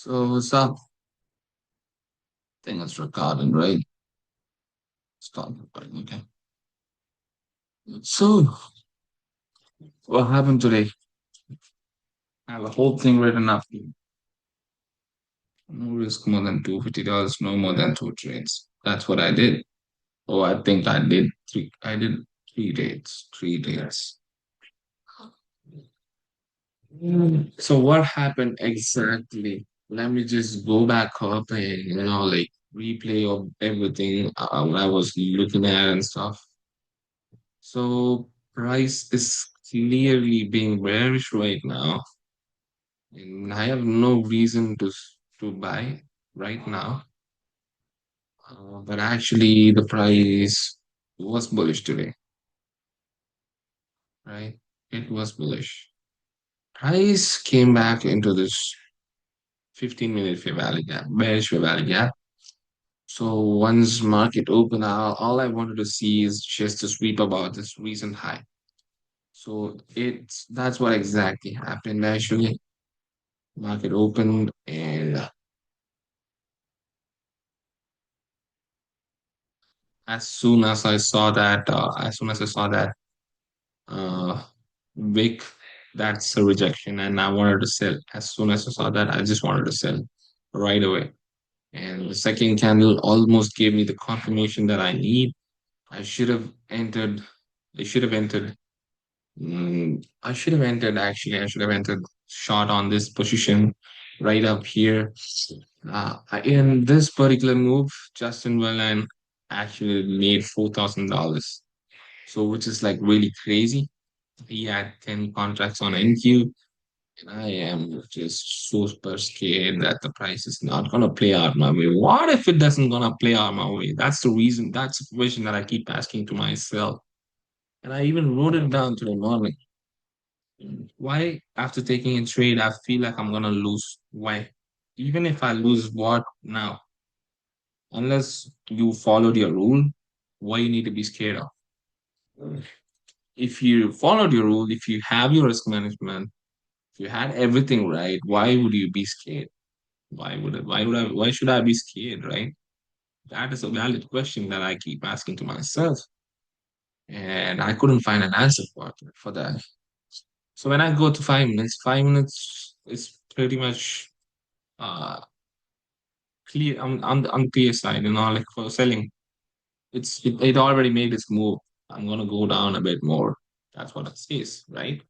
So what's up? Think it's recording, right? Stop recording, okay. So what happened today? I have a whole thing written up. No risk more than $250, no more than two trades. That's what I did. Oh, I think I did three. I did 3 days. 3 days. So what happened exactly? Let me just go back up and like replay of everything I was looking at and stuff. So price is clearly being bearish right now, and I have no reason to buy right now. But actually, the price was bullish today, right? It was bullish. Price came back into this 15-minute fair value gap, bearish fair value gap. So once market opened out, all I wanted to see is just a sweep about this recent high. So that's what exactly happened actually. Market opened, and as soon as I saw that uh, wick, that's a rejection, and I wanted to sell. As soon as I saw that, I just wanted to sell right away. And the second candle almost gave me the confirmation that I need. I should have entered. I should have entered. I should have entered actually. I should have entered short on this position right up here. In this particular move, Justin Wellen actually made $4,000. So, which is like really crazy. He had 10 contracts on NQ, and I am just so super scared that the price is not gonna play out my way. What if it doesn't gonna play out my way? That's the reason, that's the question that I keep asking to myself. And I even wrote it down today morning. Why, after taking a trade, I feel like I'm gonna lose? Why? Even if I lose, what now? Unless you followed your rule, why you need to be scared of? If you followed your rule, if you have your risk management, if you had everything right, why would you be scared? Why should I be scared, right? That is a valid question that I keep asking to myself. And I couldn't find an answer for that. So when I go to 5 minutes, 5 minutes is pretty much uh clear on the clear side, like for selling. It already made its move. I'm gonna go down a bit more. That's what it says, right?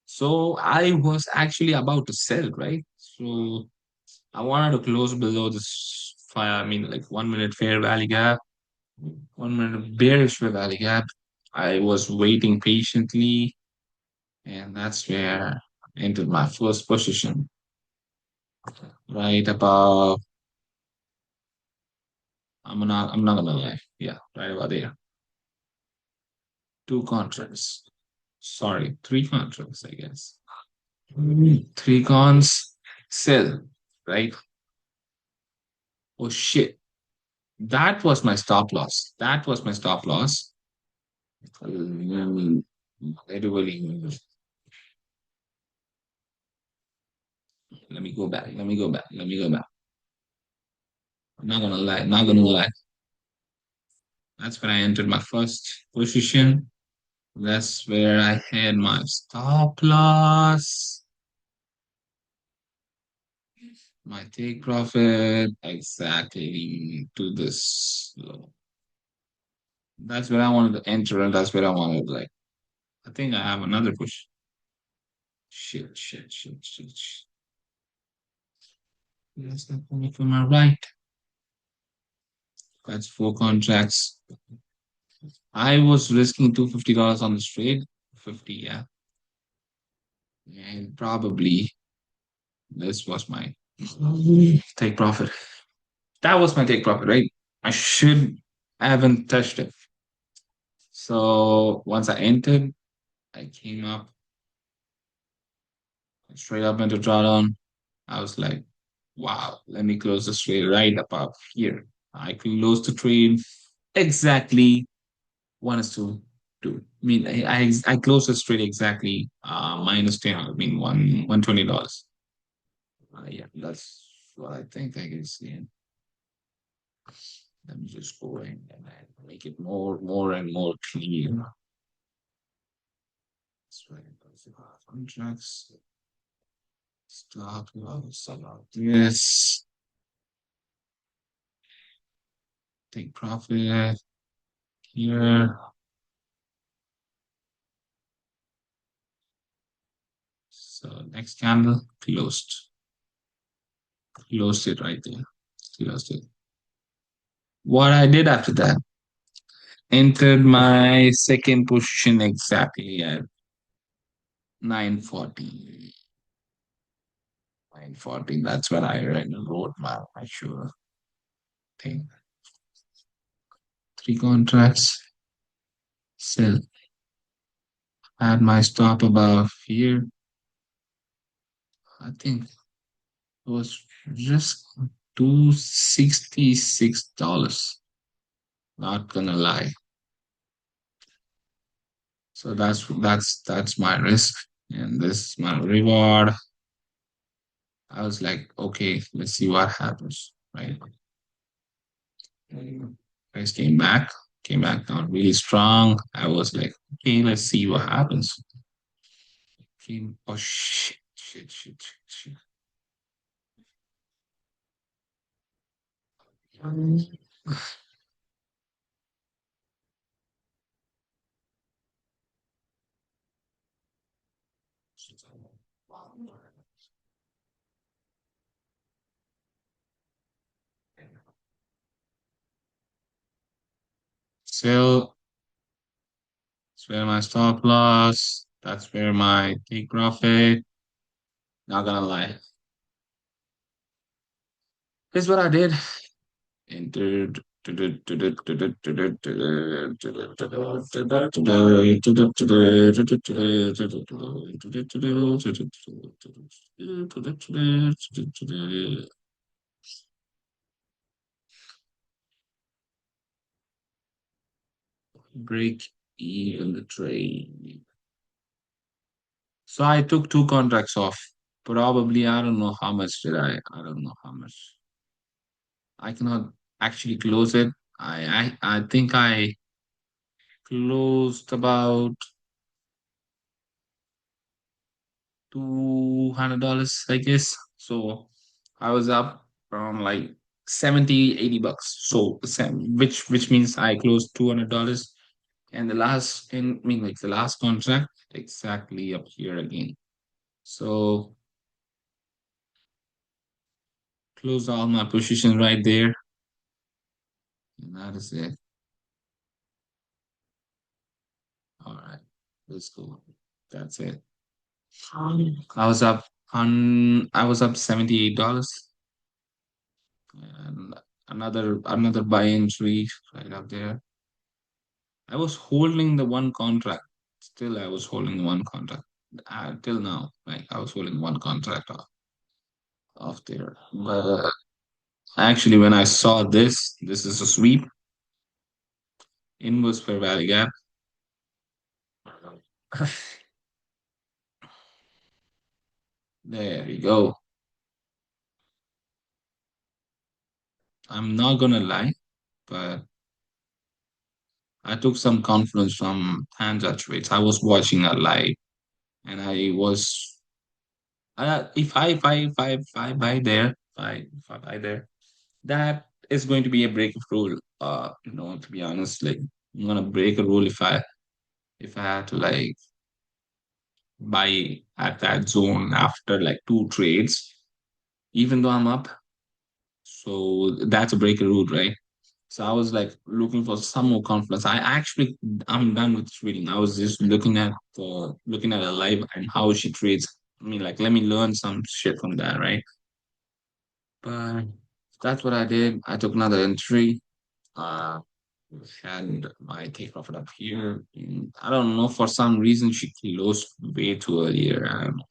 So I was actually about to sell, right? So I wanted to close below this fire. I mean, like 1 minute fair value gap, 1 minute bearish fair value gap. I was waiting patiently, and that's where I entered my first position, right about. I'm not gonna lie. Yeah, right about there. Two contracts. Sorry, three contracts, I guess. Three cons, sell, right? Oh shit. That was my stop loss. That was my stop loss. Um, literally, let me go back. Let me go back. Let me go back. I'm not gonna lie. Not gonna lie. That's when I entered my first position. That's where I had my stop loss, my take profit, exactly to this. That's where I wanted to enter, and that's where I wanted, like, I think I have another push. Shit, shit, shit, shit, shit. That's not coming from my right. That's four contracts. I was risking $250 on the trade. 50, yeah. And probably this was my take profit. That was my take profit, right? I should haven't touched it. So once I entered, I came up straight up into drawdown. I was like, wow, let me close the trade right about here. I closed the trade exactly 1:2. I mean, I closed the trade exactly minus 10. I mean, $120. Yeah, that's what I think I can see. Let me just go in and then make it more and more clear. That's right. Contracts. Stop loss about this. Take profit here. So next candle closed. Closed it right there. Closed it. What I did after that, entered my second position exactly at 940. 940. That's what I wrote my sure thing. Three contracts. Sell. Had my stop above here. I think it was just $266. Not gonna lie. So that's my risk, and this is my reward. I was like, okay, let's see what happens, right? Price came back down really strong. I was like, okay, let's see what happens. Oh shit. So that's where my stop loss. That's where my take profit. Not gonna lie. Here's what I did. Entered. Break even the trade. So I took two contracts off. Probably, I don't know how much did I. I don't know how much. I cannot actually close it. I think I closed about $200, I guess. So I was up from like 70, $80. So which means I closed $200. And the last in I mean like the last contract exactly up here again. So close all my positions right there. And that is it. All right. Let's go. That's it. I was up $78 and another buy entry right up there. I was holding the one contract. Still I was holding one contract. Till now. Like I was holding one contract off there. But actually when I saw this is a sweep, inverse fair value gap. There we go. I'm not gonna lie, but I took some confluence from Panda trades. I was watching a live and I was if I buy there, if I buy there, that is going to be a break of rule. To be honest, like I'm gonna break a rule if I had to like buy at that zone after like two trades, even though I'm up. So that's a break a rule, right? So I was like looking for some more confidence. I'm done with trading. I was just looking at her live and how she trades. I mean, like let me learn some shit from that, right? But that's what I did. I took another entry. Uh, had my take profit up here. I don't know for some reason she closed way too earlier. I don't know.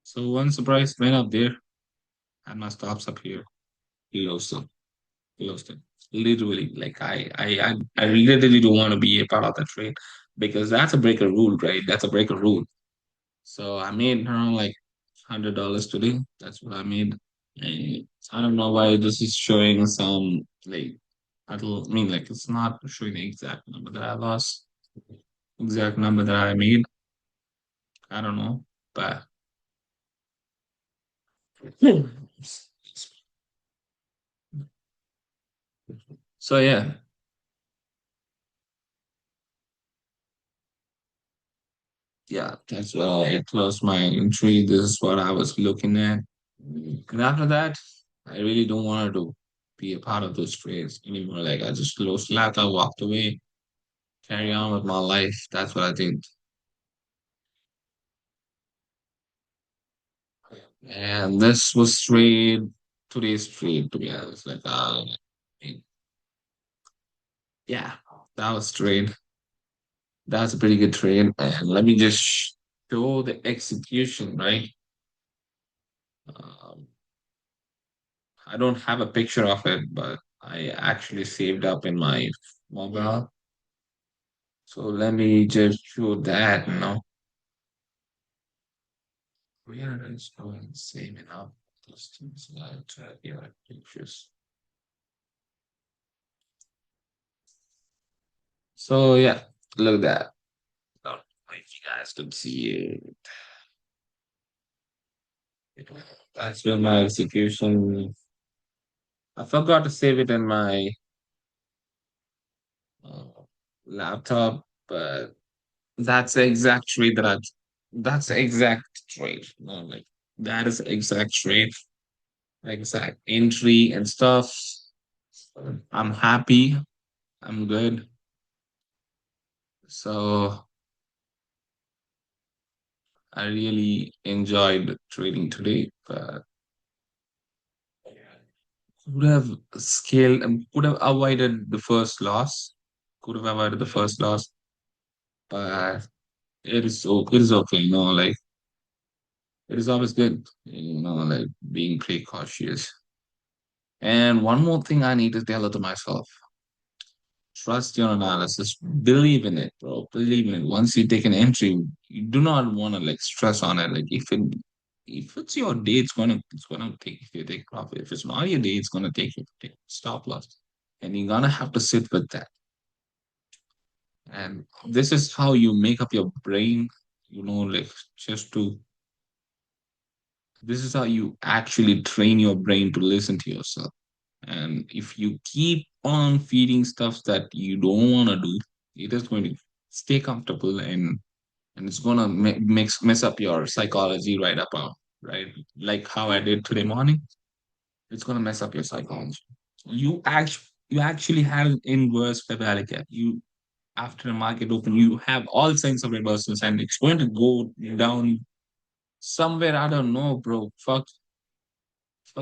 So once the price went up there, had my stops up here. He also. closed it. Literally, like I literally don't want to be a part of that trade because that's a breaker rule, right? That's a breaker rule. So I made around like $100 today. That's what I made. And I don't know why this is showing some like I don't mean like it's not showing the exact number that I lost, exact number that I made. I don't know, but so yeah, yeah, that's it was my entry. This is what I was looking at. And after that, I really don't want to be a part of those trades anymore. Like I just lost slack, I walked away, carry on with my life. That's what I did. And this was trade today's trade, to be honest. Like yeah, that was trade. That's a pretty good trade. And let me just show the execution, right? Um, I don't have a picture of it, but I actually saved up in my mobile. So let me just show that, where is going saving up those things that yeah, pictures. So yeah, look at that. I don't know if you guys could see it. That's been my execution. I forgot to save it in my uh, laptop, but that's the exact trade that that's the exact trade. No, like that is the exact trade, exact entry and stuff. I'm happy. I'm good. So I really enjoyed trading today, but could have scaled, could have avoided the first loss, could have avoided the first loss, but it is okay, like it is always good, like being precautious. And one more thing I need to tell it to myself: trust your analysis, believe in it, bro, believe in it. Once you take an entry, you do not want to like stress on it. Like if it's your day, it's gonna take you take profit. If it's not your day, it's gonna take you take stop loss, and you're gonna have to sit with that. And this is how you make up your brain, like just to. This is how you actually train your brain to listen to yourself. And if you keep on feeding stuff that you don't want to do, it is going to stay comfortable and it's going to mess up your psychology right up on, right? Like how I did today morning. It's going to mess up your psychology. You actually had an inverse Fibonacci gap. You after the market open, you have all signs of reversals and it's going to go down somewhere. I don't know, bro. Fuck's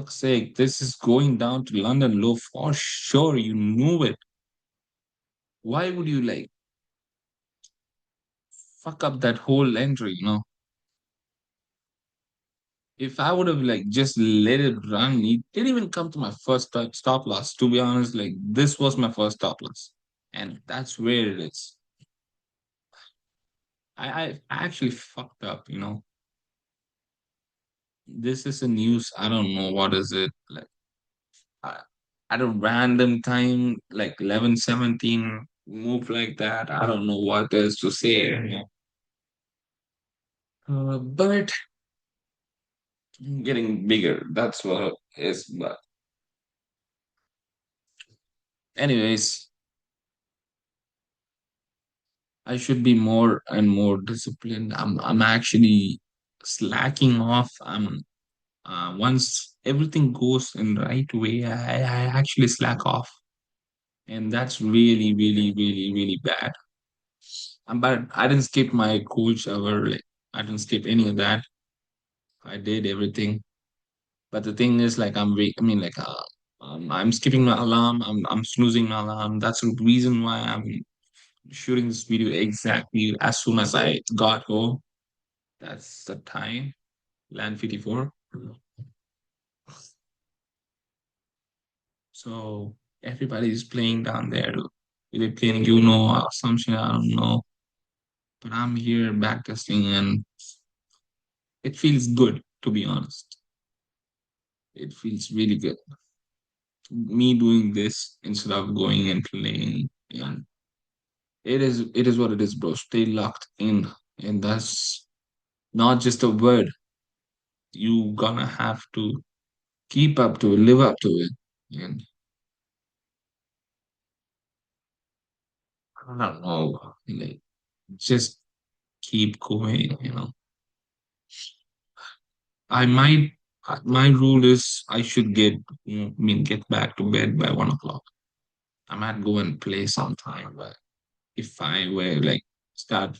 sake, this is going down to London low for sure. You knew it. Why would you like fuck up that whole entry? If I would have like just let it run, it didn't even come to my first stop loss. To be honest, like this was my first stop loss, and that's where it is. I actually fucked up. This is a news. I don't know what is it like. I, at a random time, like 11:17, move like that. I don't know what else to say. But getting bigger. That's what it is. But anyways, I should be more and more disciplined. I'm actually slacking off. I'm once everything goes in the right way, I actually slack off, and that's really, really, really, really bad. But I didn't skip my cold shower. Like I didn't skip any of that. I did everything. But the thing is, like I mean, like I'm skipping my alarm. I'm snoozing my alarm. That's the reason why I'm shooting this video exactly as soon as I got home. That's the time, land 54. So Everybody's playing down there. They're playing, you know, assumption, I don't know. But I'm here backtesting and it feels good, to be honest. It feels really good. Me doing this instead of going and playing. And it is what it is, bro. Stay locked in. And that's not just a word. You gonna have to keep up to it, live up to it. And I don't know, like just keep going, you know. I might my rule is I should get get back to bed by 1 o'clock. I might go and play sometime, but if I were like stop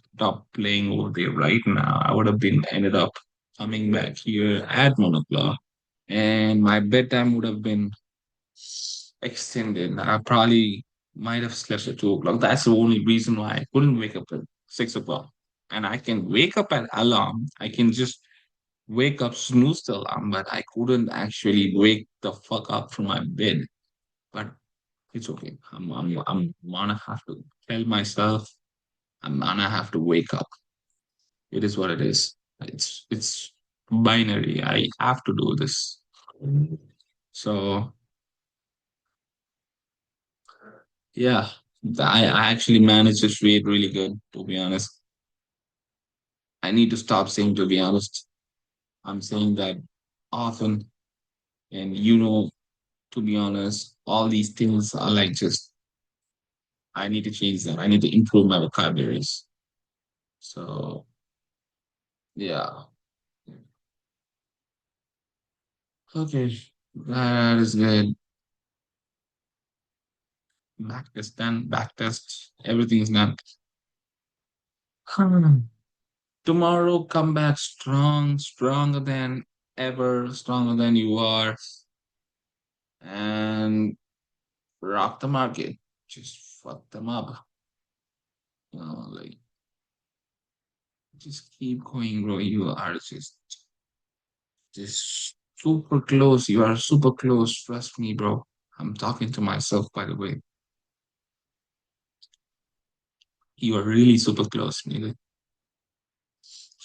playing over there right now, I would have been ended up coming back here at 1 o'clock, and my bedtime would have been extended. I probably might have slept at 2 o'clock. That's the only reason why I couldn't wake up at 6 o'clock. And I can wake up at alarm. I can just wake up, snooze the alarm, but I couldn't actually wake the fuck up from my bed. But it's okay. I'm gonna have to tell myself I'm gonna have to wake up. It is what it is. It's binary. I have to do this. So yeah, I actually managed this trade really good, to be honest. I need to stop saying to be honest. I'm saying that often, and to be honest, all these things are like just I need to change them. I need to improve my vocabularies. So yeah. Okay. That is good. Backtest done. Backtest. Everything's done. Tomorrow come back strong, stronger than ever, stronger than you are, and rock the market. Just fuck them up. Like just keep going, bro. You are just super close. You are super close. Trust me, bro. I'm talking to myself, by the way. You are really super close, nigga.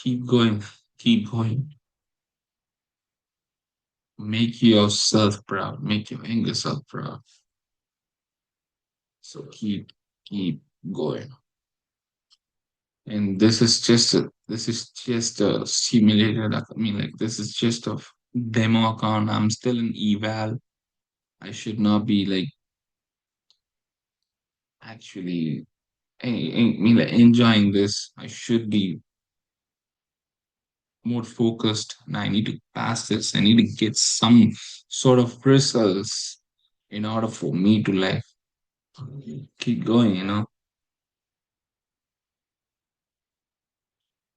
Keep going. Keep going. Make yourself proud. Make your anger self proud. So keep going. And this is just a simulator. Like, I mean, like this is just a demo account. I'm still in eval. I should not be like actually like enjoying this. I should be more focused, and I need to pass this. I need to get some sort of results in order for me to like keep going.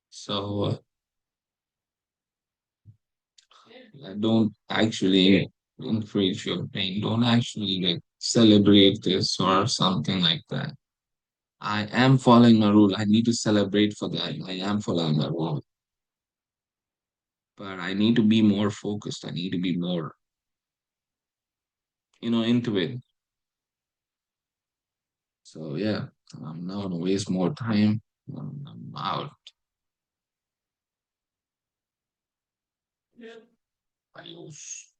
So don't actually encourage your pain. Don't actually like celebrate this or something like that. I am following my rule. I need to celebrate for that. I am following my rule, but I need to be more focused. I need to be more, into it. So yeah, I'm not gonna waste more time. I'm out. Adios.